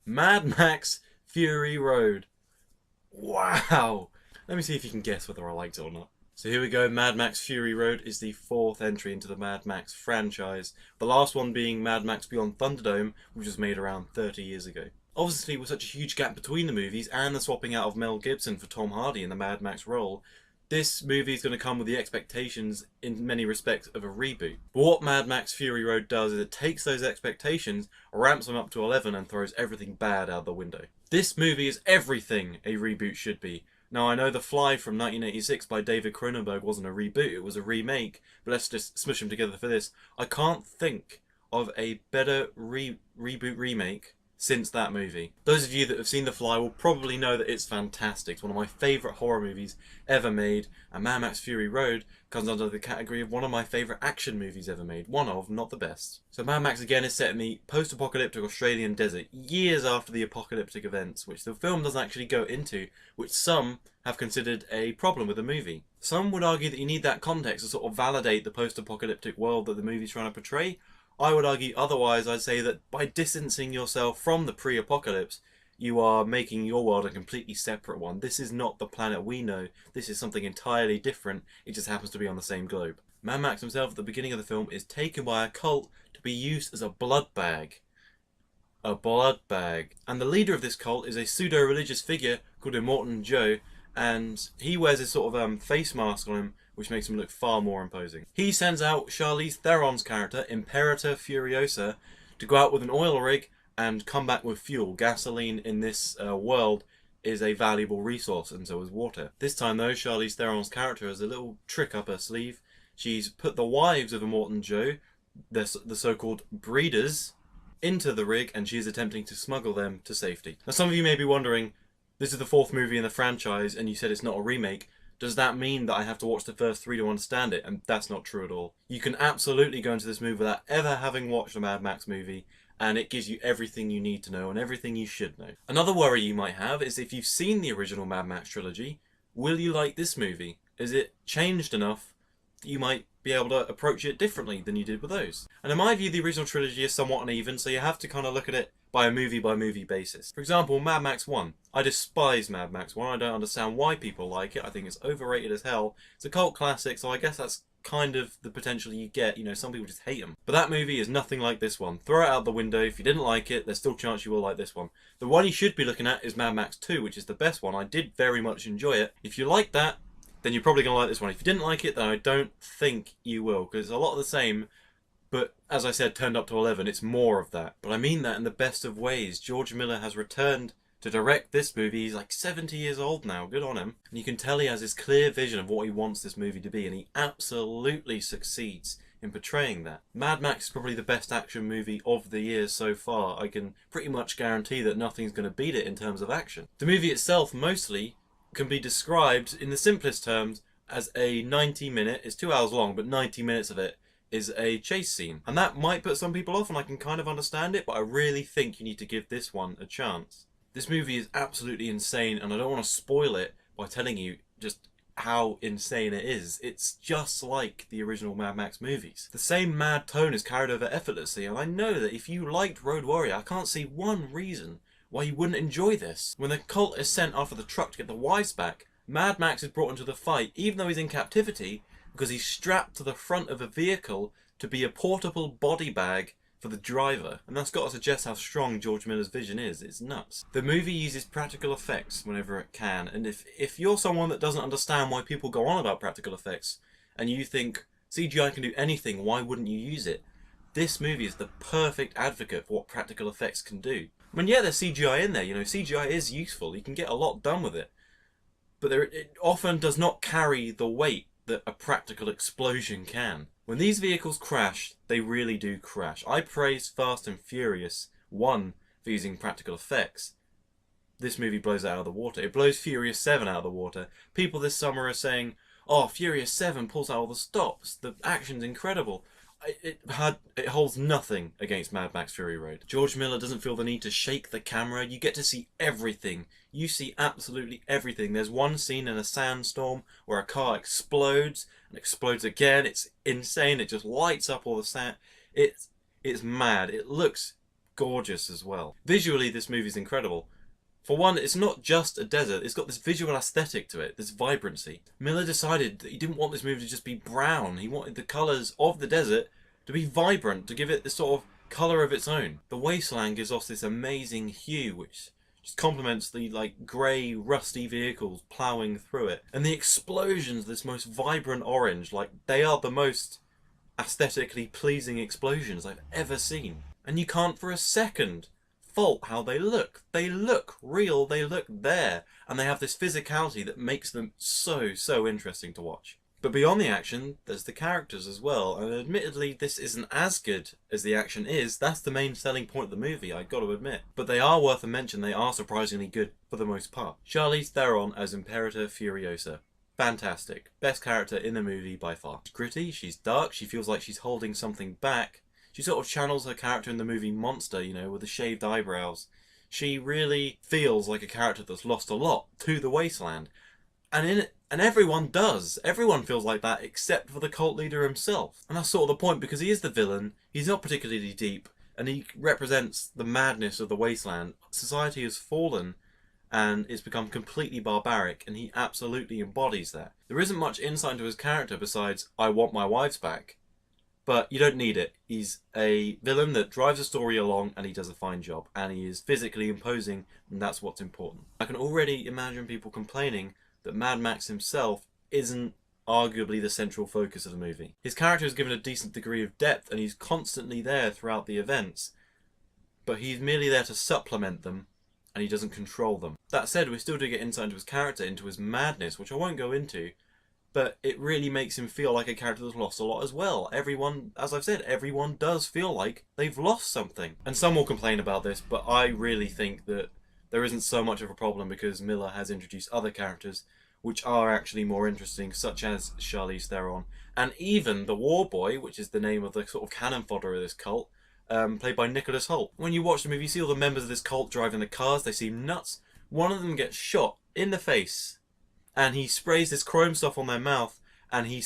Mad Max Fury Road. Wow! Let me see if you can guess whether I liked it or not. So here we go, Mad Max Fury Road is the fourth entry into the Mad Max franchise. The last one being Mad Max Beyond Thunderdome, which was made around 30 years ago. Obviously, with such a huge gap between the movies and the swapping out of Mel Gibson for Tom Hardy in the Mad Max role, this movie is going to come with the expectations, in many respects, of a reboot. But what Mad Max Fury Road does is it takes those expectations, ramps them up to 11 and throws everything bad out the window. This movie is everything a reboot should be. Now, I know The Fly from 1986 by David Cronenberg wasn't a reboot, it was a remake, but let's just smush them together for this. I can't think of a better reboot remake since that movie. Those of you that have seen The Fly will probably know that it's fantastic. It's one of my favourite horror movies ever made, and Mad Max Fury Road comes under the category of one of my favourite action movies ever made. One of, not the best. So Mad Max again is set in the post-apocalyptic Australian desert, years after the apocalyptic events, which the film doesn't actually go into, which some have considered a problem with the movie. Some would argue that you need that context to sort of validate the post-apocalyptic world that the movie's trying to portray. I would argue otherwise. I'd say that by distancing yourself from the pre-apocalypse, you are making your world a completely separate one. This is not the planet we know. This is something entirely different. It just happens to be on the same globe. Mad Max himself at the beginning of the film is taken by a cult to be used as a blood bag. A blood bag. And the leader of this cult is a pseudo-religious figure called Immortan Joe, and he wears this sort of face mask on him, which makes him look far more imposing. He sends out Charlize Theron's character, Imperator Furiosa, to go out with an oil rig and come back with fuel. Gasoline in this world is a valuable resource, and so is water. This time though, Charlize Theron's character has a little trick up her sleeve. She's put the wives of Immortan Joe, the so-called breeders, into the rig, and she's attempting to smuggle them to safety. Now some of you may be wondering, this is the fourth movie in the franchise, and you said it's not a remake. Does that mean that I have to watch the first three to understand it? And that's not true at all. You can absolutely go into this movie without ever having watched a Mad Max movie, and it gives you everything you need to know and everything you should know. Another worry you might have is if you've seen the original Mad Max trilogy, will you like this movie? Is it changed enough that you might be able to approach it differently than you did with those? And in my view, the original trilogy is somewhat uneven, so you have to kind of look at it by a movie basis. For example, Mad Max 1. I despise Mad Max 1. I don't understand why people like it. I think it's overrated as hell. It's a cult classic, so I guess that's kind of the potential you get. You know, some people just hate them. But that movie is nothing like this one. Throw it out the window. If you didn't like it, there's still a chance you will like this one. The one you should be looking at is Mad Max 2, which is the best one. I did very much enjoy it. If you like that, then you're probably going to like this one. If you didn't like it, then I don't think you will, because it's a lot of the same. But, as I said, turned up to 11, it's more of that. But I mean that in the best of ways. George Miller has returned to direct this movie. He's like 70 years old now, good on him. And you can tell he has this clear vision of what he wants this movie to be, and he absolutely succeeds in portraying that. Mad Max is probably the best action movie of the year so far. I can pretty much guarantee that nothing's going to beat it in terms of action. The movie itself mostly can be described in the simplest terms as a 90-minute, it's 2 hours long, but 90 minutes of it is a chase scene. And that might put some people off, and I can kind of understand it, but I really think you need to give this one a chance. This movie is absolutely insane, and I don't want to spoil it by telling you just how insane it is. It's just like the original Mad Max movies. The same mad tone is carried over effortlessly, and I know that if you liked Road Warrior, I can't see one reason why you wouldn't enjoy this. When the cult is sent after the truck to get the wives back, Mad Max is brought into the fight, even though he's in captivity, because he's strapped to the front of a vehicle to be a portable body bag for the driver. And that's got to suggest how strong George Miller's vision is. It's nuts. The movie uses practical effects whenever it can, and if you're someone that doesn't understand why people go on about practical effects, and you think CGI can do anything, why wouldn't you use it? This movie is the perfect advocate for what practical effects can do. I mean, yeah, there's CGI in there, you know, CGI is useful, you can get a lot done with it, but it often does not carry the weight that a practical explosion can. When these vehicles crash, they really do crash. I praise Fast and Furious 1 for using practical effects. This movie blows it out of the water. It blows Furious 7 out of the water. People this summer are saying, oh, Furious 7 pulls out all the stops, the action's incredible. It holds nothing against Mad Max Fury Road. George Miller doesn't feel the need to shake the camera. You get to see everything. You see absolutely everything. There's one scene in a sandstorm where a car explodes and explodes again. It's insane. It just lights up all the sand. It's mad. It looks gorgeous as well. Visually, this movie is incredible. For one, it's not just a desert, it's got this visual aesthetic to it, this vibrancy. Miller decided that he didn't want this movie to just be brown. He wanted the colours of the desert to be vibrant, to give it this sort of colour of its own. The wasteland gives off this amazing hue, which just complements the grey, rusty vehicles ploughing through it. And the explosions, this most vibrant orange, they are the most aesthetically pleasing explosions I've ever seen. And you can't for a second fault how they look. They look real, they look there, and they have this physicality that makes them so interesting to watch. But beyond the action, there's the characters as well, and admittedly this isn't as good as the action is. That's the main selling point of the movie, I gotta admit. But they are worth a mention, they are surprisingly good for the most part. Charlize Theron as Imperator Furiosa. Fantastic. Best character in the movie by far. She's gritty, she's dark, she feels like she's holding something back. She sort of channels her character in the movie Monster, you know, with the shaved eyebrows. She really feels like a character that's lost a lot to the wasteland. And everyone does. Everyone feels like that except for the cult leader himself. And that's sort of the point, because he is the villain, he's not particularly deep, and he represents the madness of the wasteland. Society has fallen and it's become completely barbaric, and he absolutely embodies that. There isn't much insight into his character besides, I want my wives back. But you don't need it. He's a villain that drives the story along, and he does a fine job. And he is physically imposing, and that's what's important. I can already imagine people complaining that Mad Max himself isn't arguably the central focus of the movie. His character is given a decent degree of depth, and he's constantly there throughout the events. But he's merely there to supplement them, and he doesn't control them. That said, we still do get insight into his character, into his madness, which I won't go into. But it really makes him feel like a character that's lost a lot as well. Everyone, as I've said, everyone does feel like they've lost something. And some will complain about this, but I really think that there isn't so much of a problem, because Miller has introduced other characters which are actually more interesting, such as Charlize Theron, and even the War Boy, which is the name of the sort of cannon fodder of this cult, played by Nicholas Hoult. When you watch the movie, you see all the members of this cult driving the cars, they seem nuts. One of them gets shot in the face, and he sprays this chrome stuff on their mouth, and he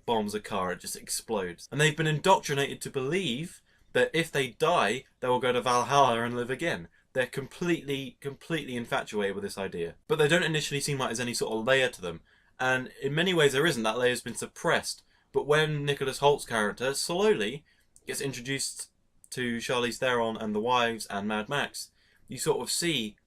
bombs a car. It just explodes. And they've been indoctrinated to believe that if they die, they will go to Valhalla and live again. They're completely infatuated with this idea. But they don't initially seem like there's any sort of layer to them. And in many ways there isn't. That layer's been suppressed. But when Nicholas Holt's character slowly gets introduced to Charlize Theron and the wives and Mad Max, you sort of see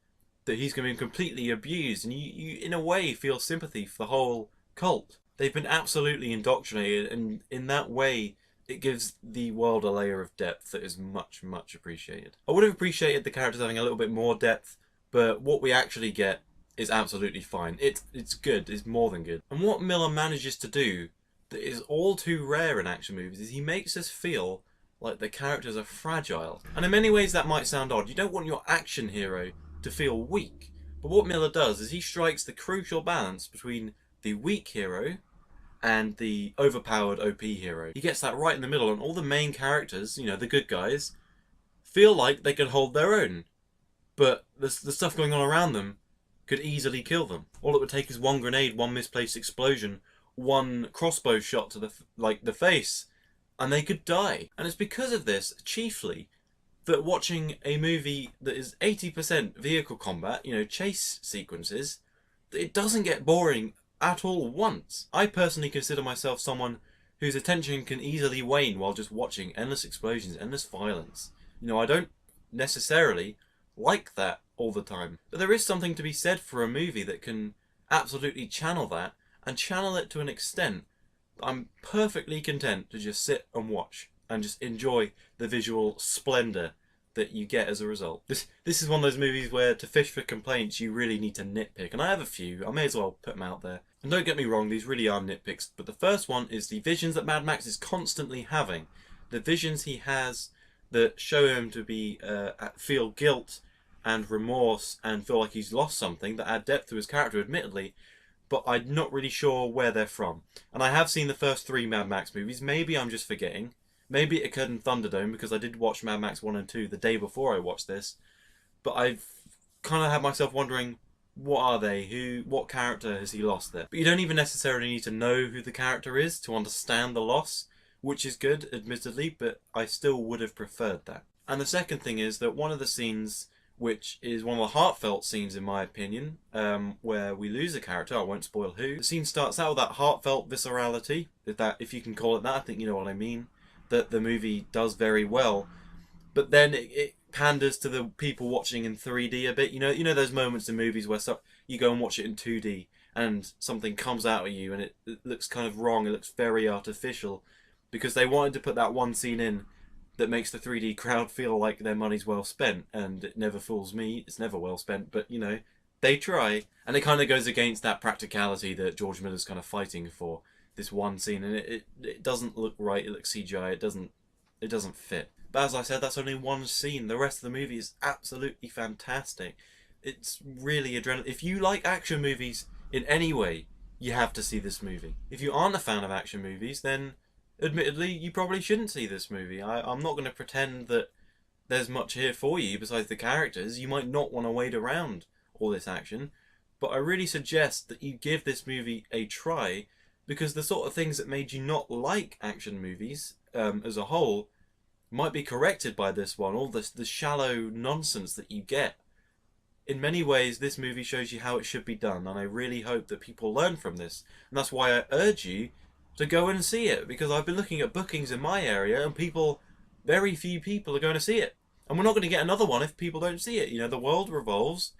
that he's going to be completely abused, and you in a way feel sympathy for the whole cult. They've been absolutely indoctrinated, and in that way it gives the world a layer of depth that is much appreciated. I would have appreciated the characters having a little bit more depth, but what we actually get is absolutely fine. It's good, it's more than good. And what Miller manages to do that is all too rare in action movies is he makes us feel like the characters are fragile. And in many ways that might sound odd. You don't want your action hero to feel weak. But what Miller does is he strikes the crucial balance between the weak hero and the overpowered OP hero. He gets that right in the middle, and all the main characters, you know, the good guys, feel like they can hold their own. But the stuff going on around them could easily kill them. All it would take is one grenade, one misplaced explosion, one crossbow shot to the face, and they could die. And it's because of this, chiefly, that watching a movie that is 80% vehicle combat, you know, chase sequences, it doesn't get boring at all once. I personally consider myself someone whose attention can easily wane while just watching endless explosions, endless violence. You know, I don't necessarily like that all the time. But there is something to be said for a movie that can absolutely channel that, and channel it to an extent that I'm perfectly content to just sit and watch and just enjoy the visual splendour that you get as a result. This is one of those movies where to fish for complaints you really need to nitpick, and I have a few. I may as well put them out there. And don't get me wrong, these really are nitpicks, but the first one is the visions that Mad Max is constantly having. The visions he has that show him to be feel guilt and remorse and feel like he's lost something, that add depth to his character, admittedly, but I'm not really sure where they're from. And I have seen the first 3 Mad Max movies. Maybe I'm just forgetting. Maybe it occurred in Thunderdome, because I did watch Mad Max 1 and 2 the day before I watched this. But I've kind of had myself wondering, what are they? What character has he lost there? But you don't even necessarily need to know who the character is to understand the loss, which is good, admittedly, but I still would have preferred that. And the second thing is that one of the scenes, which is one of the heartfelt scenes in my opinion, where we lose a character, I won't spoil who. The scene starts out with that heartfelt viscerality, if you can call it that, I think you know what I mean, that the movie does very well. But then it panders to the people watching in 3D a bit. You know those moments in movies where you go and watch it in 2D and something comes out at you and it looks kind of wrong, it looks very artificial, because they wanted to put that one scene in that makes the 3D crowd feel like their money's well spent, and it never fools me, it's never well spent, but you know, they try. And it kind of goes against that practicality that George Miller's kind of fighting for, this one scene, and it doesn't look right, it looks CGI, it doesn't fit. But as I said, that's only one scene. The rest of the movie is absolutely fantastic. It's really adrenaline. If you like action movies in any way, you have to see this movie. If you aren't a fan of action movies, then admittedly, you probably shouldn't see this movie. I'm not going to pretend that there's much here for you besides the characters. You might not want to wade around all this action, but I really suggest that you give this movie a try, because the sort of things that made you not like action movies as a whole might be corrected by this one. All the shallow nonsense that you get. In many ways, this movie shows you how it should be done, and I really hope that people learn from this. And that's why I urge you to go and see it, because I've been looking at bookings in my area, and very few people are going to see it. And we're not going to get another one if people don't see it. You know, the world revolves,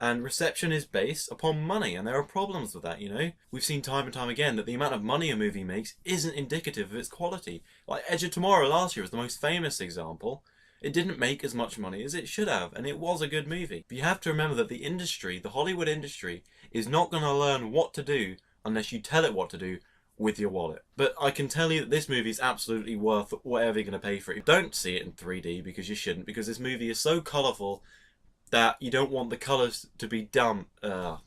and reception is based upon money, and there are problems with that, you know. We've seen time and time again that the amount of money a movie makes isn't indicative of its quality. Like Edge of Tomorrow last year is the most famous example. It didn't make as much money as it should have, and it was a good movie. But you have to remember that the industry, the Hollywood industry, is not going to learn what to do unless you tell it what to do with your wallet. But I can tell you that this movie is absolutely worth whatever you're going to pay for it. Don't see it in 3D, because you shouldn't, because this movie is so colourful that you don't want the colours to be dumb. You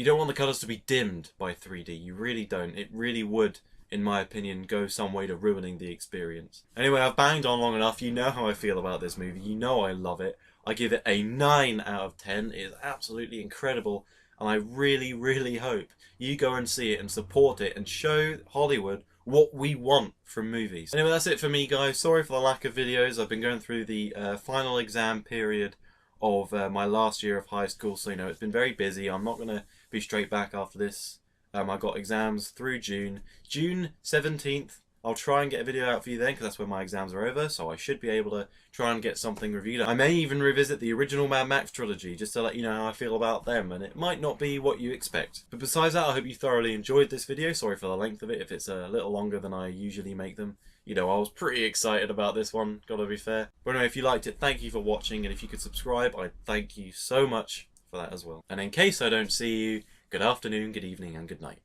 don't want the colours to be dimmed by 3D. You really don't. It really would, in my opinion, go some way to ruining the experience. Anyway, I've banged on long enough. You know how I feel about this movie. You know I love it. I give it a 9 out of 10. It is absolutely incredible. And I really, really hope you go and see it and support it and show Hollywood what we want from movies. Anyway, that's it for me, guys. Sorry for the lack of videos. I've been going through the final exam period of my last year of high school, so you know, it's been very busy. I'm not going to be straight back after this. I've got exams through June. June 17th, I'll try and get a video out for you then, because that's when my exams are over, so I should be able to try and get something reviewed. I may even revisit the original Mad Max trilogy, just to let you know how I feel about them, and it might not be what you expect. But besides that, I hope you thoroughly enjoyed this video. Sorry for the length of it, if it's a little longer than I usually make them. You know, I was pretty excited about this one, gotta be fair. But anyway, if you liked it, thank you for watching, and if you could subscribe, I'd thank you so much for that as well. And in case I don't see you, good afternoon, good evening, and good night.